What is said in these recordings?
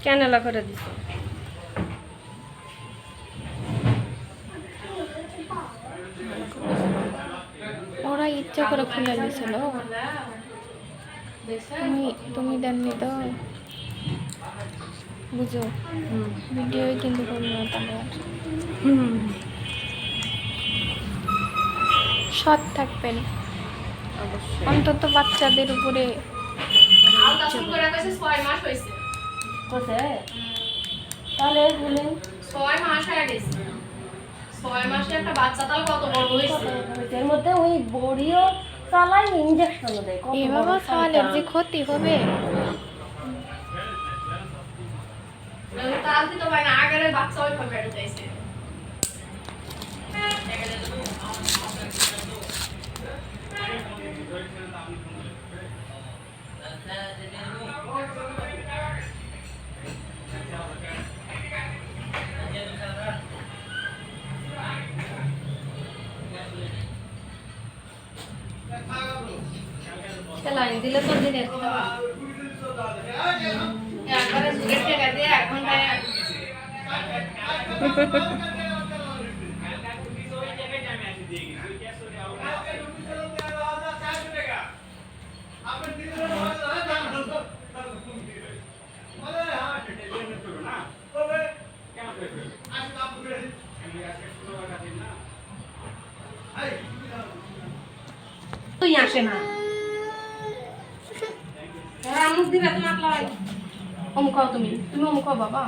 ক্যানেলা করে দিছে। ওরা ইচ্ছা করে খুলে দিয়েছিল, তুমি দেননি তো বুঝো। ভিডিওই কিন্তু করবো না তাহলে আর। সৎ থাকবেন অন্তত বাচ্চাদের উপরে। তাহলে বলেন 6 মাস হয়ে গেছে। 6 মাসে একটা বাচ্চা তাও কত বড় হয়েছে। এর মধ্যে ওই বড়িও চালাই ইনজেকশনও দেয়। এভাবে খাওয়ালে যে ক্ষতি হবে। তার তো ভাই আগের বাচ্চা ওই ভাবে বেড়েছে। লাইন দিলে তো দিনের একবারে দুধের টাকা দিয়ে 1 ঘন্টায় তুই আসে না আমুক দিবে তোমার লাই অমুক তুমি অমুক বাবা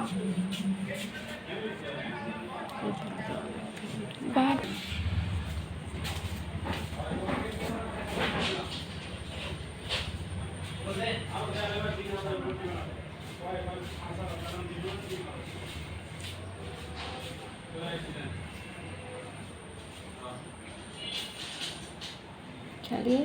বাট খালি